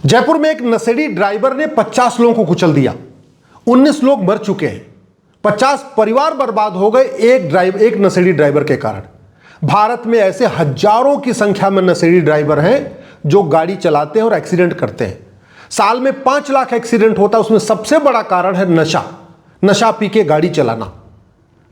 जयपुर में एक नशेड़ी ड्राइवर ने 50 लोगों को कुचल दिया। 19 लोग मर चुके हैं, 50 परिवार बर्बाद हो गए एक नशेड़ी ड्राइवर के कारण। भारत में ऐसे हजारों की संख्या में नशेड़ी ड्राइवर हैं जो गाड़ी चलाते हैं और एक्सीडेंट करते हैं। साल में 5 लाख एक्सीडेंट होता है, उसमें सबसे बड़ा कारण है नशा पी के गाड़ी चलाना।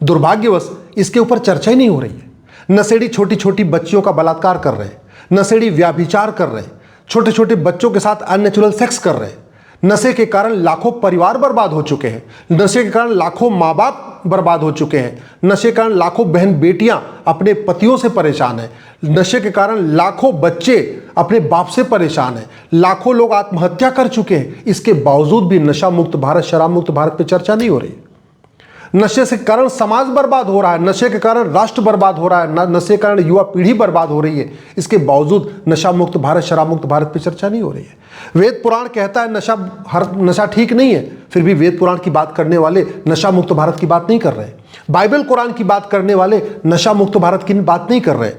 दुर्भाग्यवश इसके ऊपर चर्चा ही नहीं हो रही है। नशेड़ी छोटी छोटी बच्चियों का बलात्कार कर रहे हैं, नशेड़ी व्याभिचार कर रहे हैं, छोटे छोटे बच्चों के साथ अननेचुरल सेक्स कर रहे हैं। नशे के कारण लाखों परिवार बर्बाद हो चुके हैं, नशे के कारण लाखों माँ बाप बर्बाद हो चुके हैं, नशे के कारण लाखों बहन बेटियां अपने पतियों से परेशान हैं, नशे के कारण लाखों बच्चे अपने बाप से परेशान हैं, लाखों लोग आत्महत्या कर चुके हैं। इसके बावजूद भी नशा मुक्त भारत, शराब मुक्त भारत पे चर्चा नहीं हो रही। नशे के कारण समाज बर्बाद हो रहा है, नशे के कारण राष्ट्र बर्बाद हो रहा है, नशे के कारण युवा पीढ़ी बर्बाद हो रही है। इसके बावजूद नशा मुक्त भारत, शराब मुक्त भारत पे चर्चा नहीं हो रही है। वेद पुराण कहता है नशा ठीक नहीं है, फिर भी वेद पुराण की बात करने वाले नशा मुक्त भारत की बात नहीं कर रहे। बाइबल कुरान की बात करने वाले नशा मुक्त भारत की बात नहीं कर रहे।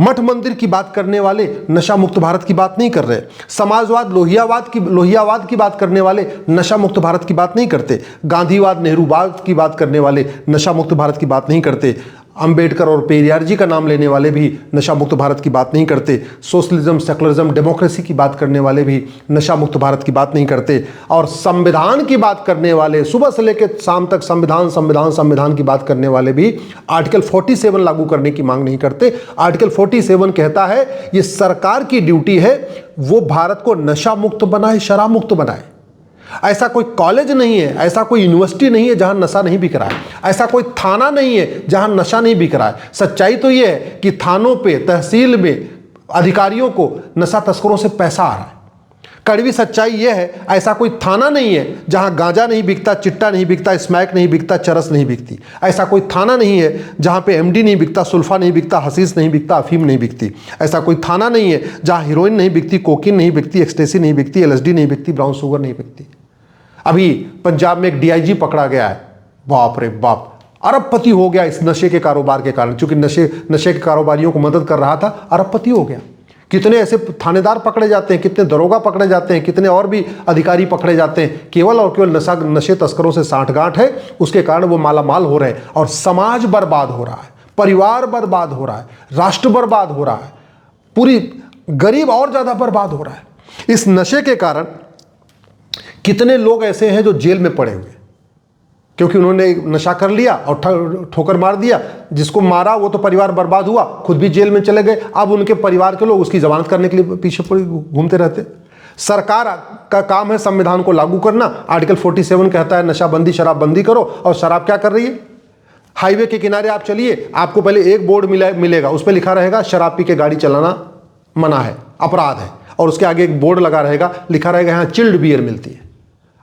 मठ मंदिर की बात करने वाले नशा मुक्त भारत की बात नहीं कर रहे। समाजवाद, लोहियावाद की बात करने वाले नशा मुक्त भारत की बात नहीं करते। गांधीवाद, नेहरूवाद की बात करने वाले नशा मुक्त भारत की बात नहीं करते। अंबेडकर और पेरियार जी का नाम लेने वाले भी नशा मुक्त भारत की बात नहीं करते। सोशलिज्म, सेकुलरिज्म, डेमोक्रेसी की बात करने वाले भी नशा मुक्त भारत की बात नहीं करते। और संविधान की बात करने वाले, सुबह से लेकर शाम तक संविधान की बात करने वाले भी आर्टिकल 47 लागू करने की मांग नहीं करते। आर्टिकल 47 कहता है ये सरकार की ड्यूटी है, वो भारत को नशा मुक्त बनाए, शराब मुक्त बनाए। ऐसा कोई कॉलेज नहीं है, ऐसा कोई यूनिवर्सिटी नहीं है जहां नशा नहीं बिक रहा है, ऐसा कोई थाना नहीं है जहां नशा नहीं बिक रहा है। सच्चाई तो यह है कि थानों पे, तहसील में अधिकारियों को नशा तस्करों से पैसा आ रहा है। कड़वी सच्चाई यह है, ऐसा कोई थाना नहीं है जहां गांजा नहीं बिकता, चिट्टा नहीं बिकता, स्मैक नहीं बिकता, चरस नहीं बिकती। ऐसा कोई थाना नहीं है जहां पे एमडी नहीं बिकता, सुल्फा नहीं बिकता, हसीस नहीं बिकता, अफीम नहीं बिकती। ऐसा कोई थाना नहीं है जहां हीरोइन नहीं बिकती, कोकीन नहीं बिकती, एक्सटेसी नहीं बिकती, LSD नहीं बिकती, ब्राउन शुगर नहीं बिकती। अभी पंजाब में एक DIG पकड़ा गया है, बाप रे बाप, अरबपति हो गया इस नशे के कारोबार के कारण। चूंकि नशे के कारोबारियों को मदद कर रहा था, अरबपति हो गया। कितने ऐसे थानेदार पकड़े जाते हैं, कितने दरोगा पकड़े जाते हैं, कितने और भी अधिकारी पकड़े जाते हैं, केवल और केवल नशे तस्करों से साठगांठ है, उसके कारण वो मालामाल हो रहे हैं। और समाज बर्बाद हो रहा है, परिवार बर्बाद हो रहा है, राष्ट्र बर्बाद हो रहा है, पूरी गरीब और ज्यादा बर्बाद हो रहा है। इस नशे के कारण कितने लोग ऐसे हैं जो जेल में पड़े हुए, क्योंकि उन्होंने नशा कर लिया और ठोकर मार दिया। जिसको मारा वो तो परिवार बर्बाद हुआ, खुद भी जेल में चले गए। अब उनके परिवार के लोग उसकी जमानत करने के लिए पीछे पड़े घूमते रहते। सरकार का काम है संविधान को लागू करना। आर्टिकल 47 कहता है नशाबंदी, शराबबंदी करो, और शराब क्या कर रही है? हाईवे के किनारे आप चलिए, आपको पहले एक बोर्ड मिलेगा, उस पर लिखा रहेगा शराब पी के गाड़ी चलाना मना है, अपराध है। और उसके आगे एक बोर्ड लगा रहेगा, लिखा रहेगा यहाँ चिल्ड बियर मिलती है।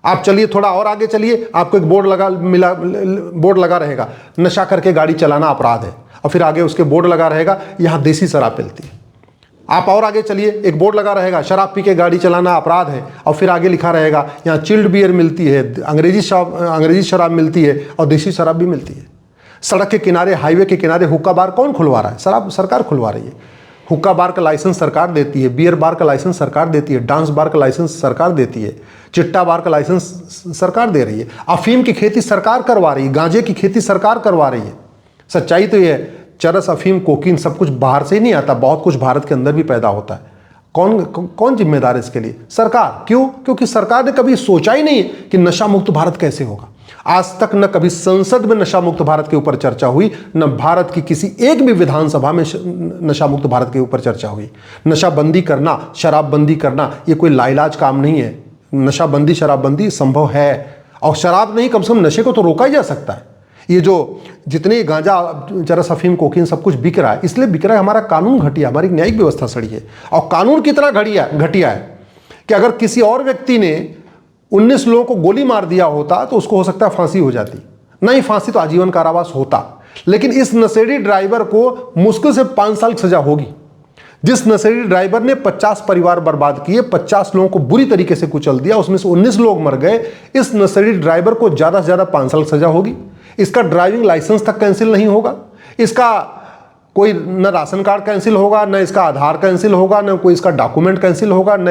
आप चलिए, थोड़ा और आगे चलिए, आपको एक बोर्ड लगा रहेगा, नशा करके गाड़ी चलाना अपराध है। और फिर आगे उसके बोर्ड लगा रहेगा यहाँ देसी शराब मिलती है। आप और आगे चलिए, एक बोर्ड लगा रहेगा शराब पी के गाड़ी चलाना अपराध है। और फिर आगे लिखा रहेगा यहाँ चिल्ड बियर मिलती है, अंग्रेजी शराब मिलती है, और देसी शराब भी मिलती है। सड़क के किनारे, हाईवे के किनारे हुक्का बार कौन खुलवा रहा है? शराब सरकार खुलवा रही है। हुक्का बार का लाइसेंस सरकार देती है, बियर बार का लाइसेंस सरकार देती है, डांस बार का लाइसेंस सरकार देती है, चिट्टा बार का लाइसेंस सरकार दे रही है, अफीम की खेती सरकार करवा रही है, गांजे की खेती सरकार करवा रही है। सच्चाई तो ये है, चरस, अफीम, कोकीन सब कुछ बाहर से ही नहीं आता, बहुत कुछ भारत के अंदर भी पैदा होता है। कौन जिम्मेदार है इसके लिए? सरकार। क्यों? क्योंकि सरकार ने कभी सोचा ही नहीं कि नशा मुक्त भारत कैसे होगा। आज तक न कभी संसद में नशा मुक्त भारत के ऊपर चर्चा हुई, न भारत की किसी एक भी विधानसभा में नशा मुक्त भारत के ऊपर चर्चा हुई। नशाबंदी करना, शराबबंदी करना ये कोई लाइलाज काम नहीं है। नशाबंदी, शराबबंदी संभव है, और शराब नहीं, कम से कम नशे को तो रोका ही जा सकता है। ये जो जितने गांजा, चरस, अफीम, कोकीन सब कुछ बिक रहा है, इसलिए बिक रहा है हमारा कानून घटिया, हमारी न्यायिक व्यवस्था सड़ी है। और कानून कितना घटिया है कि अगर किसी और व्यक्ति ने 19 लोगों को गोली मार दिया होता तो उसको हो सकता है फांसी हो जाती, नहीं फांसी तो आजीवन कारावास होता। लेकिन इस नशेड़ी ड्राइवर को मुश्किल से 5 साल की सजा होगी। जिस नशेड़ी ड्राइवर ने 50 परिवार बर्बाद किए, 50 लोगों को बुरी तरीके से कुचल दिया, उसमें से 19 लोग मर गए, इस नशेड़ी ड्राइवर को ज्यादा से ज्यादा 5 साल की सजा होगी। इसका ड्राइविंग लाइसेंस तक कैंसिल नहीं होगा, इसका कोई न राशन कार्ड कैंसिल होगा, न इसका आधार कैंसिल होगा, न कोई इसका डॉक्यूमेंट कैंसिल होगा, न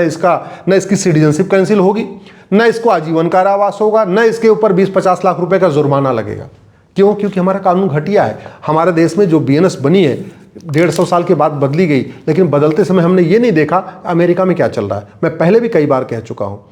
इसकी सिटीजनशिप कैंसिल होगी, न इसको आजीवन कारावास होगा, न इसके ऊपर 20-50 लाख रुपए का जुर्माना लगेगा। क्यों? क्योंकि हमारा कानून घटिया है। हमारे देश में जो बीएनएस बनी है 150 साल के बाद बदली गई, लेकिन बदलते समय हमने ये नहीं देखा अमेरिका में क्या चल रहा है। मैं पहले भी कई बार कह चुका हूँ,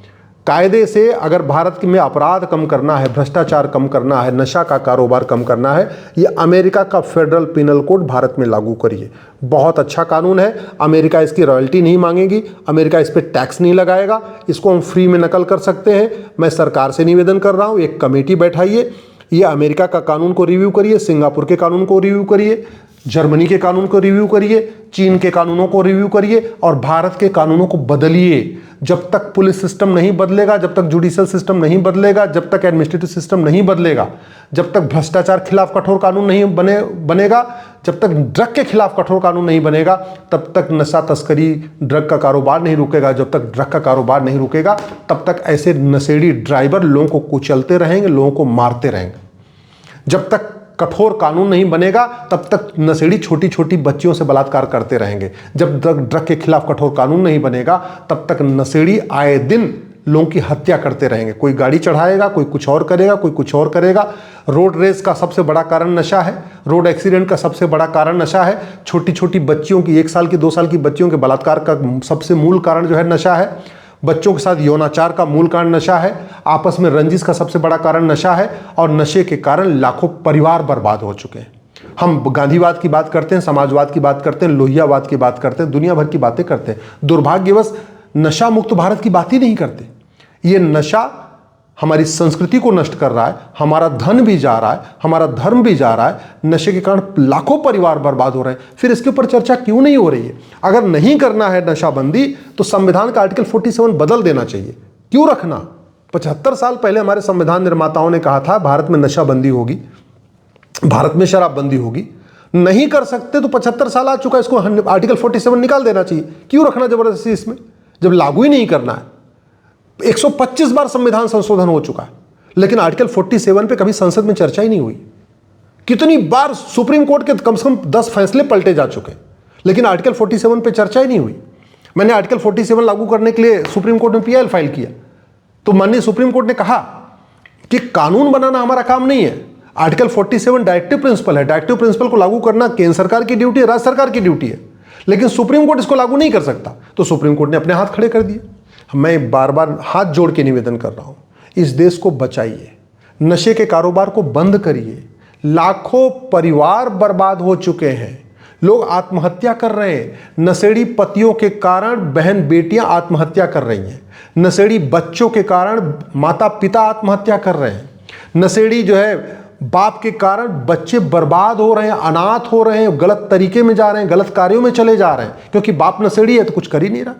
कायदे से अगर भारत में अपराध कम करना है, भ्रष्टाचार कम करना है, नशा का कारोबार कम करना है, ये अमेरिका का फेडरल पिनल कोड भारत में लागू करिए। बहुत अच्छा कानून है। अमेरिका इसकी रॉयल्टी नहीं मांगेगी, अमेरिका इस पर टैक्स नहीं लगाएगा, इसको हम फ्री में नकल कर सकते हैं। मैं सरकार से निवेदन कर रहा हूँ, एक कमेटी बैठाइए, ये अमेरिका का कानून को रिव्यू करिए, सिंगापुर के कानून को रिव्यू करिए, जर्मनी के कानून को रिव्यू करिए, चीन के कानूनों को रिव्यू करिए और भारत के कानूनों को बदलिए। जब तक पुलिस सिस्टम नहीं बदलेगा, जब तक जुडिशियल सिस्टम नहीं बदलेगा, जब तक एडमिनिस्ट्रेटिव सिस्टम नहीं बदलेगा, जब तक भ्रष्टाचार खिलाफ कठोर कानून नहीं बनेगा, जब तक ड्रग के खिलाफ कठोर कानून नहीं बनेगा, तब तक नशा तस्करी, ड्रग का कारोबार नहीं रुकेगा। जब तक ड्रग का कारोबार नहीं रुकेगा, तब तक ऐसे नशेड़ी ड्राइवर लोगों को कुचलते रहेंगे, लोगों को मारते रहेंगे। जब तक कठोर कानून नहीं बनेगा, तब तक नशेड़ी छोटी छोटी बच्चियों से बलात्कार करते रहेंगे। जब तक ड्रग के खिलाफ कठोर कानून नहीं बनेगा, तब तक नशेड़ी आए दिन लोगों की हत्या करते रहेंगे। कोई गाड़ी चढ़ाएगा, कोई कुछ और करेगा, कोई कुछ और करेगा। रोड रेस का सबसे बड़ा कारण नशा है, रोड एक्सीडेंट का सबसे बड़ा कारण नशा है। छोटी छोटी बच्चियों की, 1 साल की 2 साल की बच्चियों के बलात्कार का सबसे मूल कारण जो है नशा है। बच्चों के साथ यौनाचार का मूल कारण नशा है। आपस में रंजिश का सबसे बड़ा कारण नशा है और नशे के कारण लाखों परिवार बर्बाद हो चुके हैं। हम गांधीवाद की बात करते हैं, समाजवाद की बात करते हैं, लोहियावाद की बात करते हैं, दुनिया भर की बातें करते हैं, दुर्भाग्यवश नशा मुक्त भारत की बात ही नहीं करते। ये नशा हमारी संस्कृति को नष्ट कर रहा है, हमारा धन भी जा रहा है, हमारा धर्म भी जा रहा है। नशे के कारण लाखों परिवार बर्बाद हो रहे हैं। फिर इसके ऊपर चर्चा क्यों नहीं हो रही है? अगर नहीं करना है नशाबंदी, तो संविधान का आर्टिकल 47 बदल देना चाहिए। क्यों रखना? 75 साल पहले हमारे संविधान निर्माताओं ने कहा था भारत में नशाबंदी होगी, भारत में शराबबंदी होगी। नहीं कर सकते तो 75 साल आ चुका है, इसको आर्टिकल 47 निकाल देना चाहिए। क्यों रखना जबरदस्ती इसमें, जब लागू ही नहीं करना है? 125 बार संविधान संशोधन हो चुका है, लेकिन आर्टिकल 47 पे कभी संसद में चर्चा ही नहीं हुई। कितनी बार सुप्रीम कोर्ट के कम से कम 10 फैसले पलटे जा चुके, लेकिन आर्टिकल 47 पे चर्चा ही नहीं हुई। मैंने आर्टिकल 47 लागू करने के लिए सुप्रीम कोर्ट में पीआईएल फाइल किया, तो माननीय सुप्रीम कोर्ट ने कहा कि कानून बनाना हमारा काम नहीं है। आर्टिकल 47 डायरेक्टिव प्रिंसिपल है, डायरेक्टिव प्रिंसिपल को लागू करना केंद्र सरकार की ड्यूटी है, राज्य सरकार की ड्यूटी है, लेकिन सुप्रीम कोर्ट इसको लागू नहीं कर सकता। तो सुप्रीम कोर्ट ने अपने हाथ खड़े कर दिए। मैं बार बार हाथ जोड़ के निवेदन कर रहा हूं, इस देश को बचाइए, नशे के कारोबार को बंद करिए। लाखों परिवार बर्बाद हो चुके हैं, लोग आत्महत्या कर रहे हैं। नशेड़ी पतियों के कारण बहन बेटियां आत्महत्या कर रही हैं, नशेड़ी बच्चों के कारण माता पिता आत्महत्या कर रहे हैं, नशेड़ी जो है बाप के कारण बच्चे बर्बाद हो रहे हैं, अनाथ हो रहे हैं, गलत तरीके में जा रहे हैं, गलत कार्यों में चले जा रहे हैं, क्योंकि बाप नशेड़ी है तो कुछ कर ही नहीं रहा।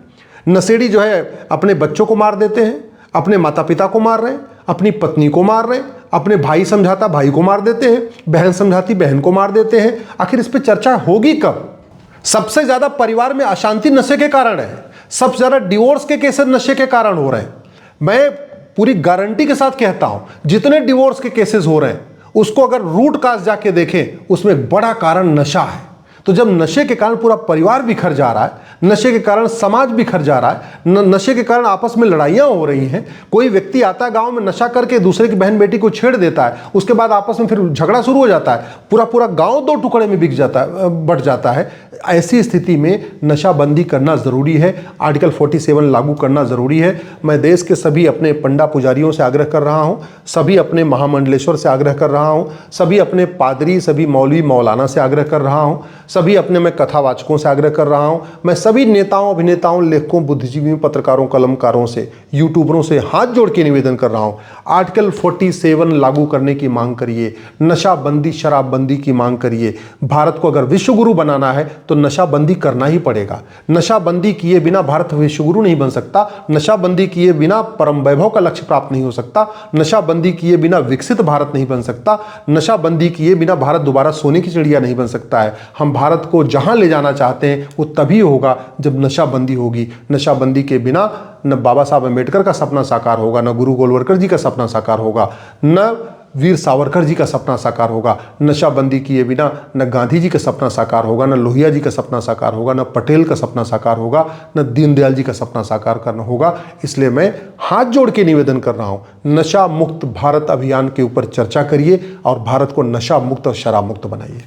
नशेड़ी जो है अपने बच्चों को मार देते हैं, अपने माता पिता को मार रहे हैं, अपनी पत्नी को मार रहे हैं, अपने भाई समझाता भाई को मार देते हैं, बहन समझाती बहन को मार देते हैं। आखिर इस पे चर्चा होगी कब? सबसे ज्यादा परिवार में अशांति नशे के कारण है, सबसे ज्यादा डिवोर्स के केसेस नशे के कारण हो रहे हैं। मैं पूरी गारंटी के साथ कहता हूं, जितने डिवोर्स के केसेस हो रहे हैं उसको अगर रूट काज जाके देखें, उसमें एक बड़ा कारण नशा है। तो जब नशे के कारण पूरा परिवार बिखर जा रहा है, नशे के कारण समाज बिखर जा रहा है, नशे के कारण आपस में लड़ाइयां हो रही हैं, कोई व्यक्ति आता है गांव में नशा करके दूसरे की बहन बेटी को छेड़ देता है, उसके बाद आपस में फिर झगड़ा शुरू हो जाता है, पूरा पूरा गांव 2 टुकड़े में बिक जाता है, बट जाता है। ऐसी स्थिति में नशाबंदी करना जरूरी है, आर्टिकल 47 लागू करना जरूरी है। मैं देश के सभी अपने पंडा पुजारियों से आग्रह कर रहा हूं, सभी अपने महामंडलेश्वर से आग्रह कर रहा हूं, सभी अपने पादरी, सभी मौलवी मौलाना से आग्रह कर रहा हूं, सभी अपने मैं कथावाचकों से आग्रह कर रहा हूं, मैं सभी नेताओं, अभिनेताओं, लेखकों, बुद्धिजीवियों, पत्रकारों, कलमकारों से, यूट्यूबरों से हाथ जोड़ के निवेदन कर रहा हूं, आर्टिकल 47 लागू करने की मांग करिए, नशाबंदी शराबबंदी की मांग करिए। भारत को अगर विश्वगुरु बनाना है तो नशाबंदी करना ही पड़ेगा। नशाबंदी किए बिना भारत विश्वगुरु नहीं बन सकता, नशाबंदी किए बिना परम वैभव का लक्ष्य प्राप्त नहीं हो सकता, नशाबंदी किए बिना विकसित भारत नहीं बन सकता, नशाबंदी किए बिना भारत दोबारा सोने की चिड़िया नहीं बन सकता है। हम भारत को जहां ले जाना चाहते हैं वो तभी होगा जब नशाबंदी होगी। नशाबंदी के बिना न बाबा साहब अम्बेडकर का सपना साकार होगा, न गुरु गोलवलकर जी का सपना साकार होगा, न वीर सावरकर जी का सपना साकार होगा, नशाबंदी किए बिना न गांधी जी का सपना साकार होगा, न लोहिया जी का सपना साकार होगा, न पटेल का सपना साकार होगा, न दीनदयाल जी का सपना साकार करना होगा। इसलिए मैं हाथ जोड़ के निवेदन कर रहा हूं, नशा मुक्त भारत अभियान के ऊपर चर्चा करिए और भारत को नशा मुक्त और शराब मुक्त बनाइए।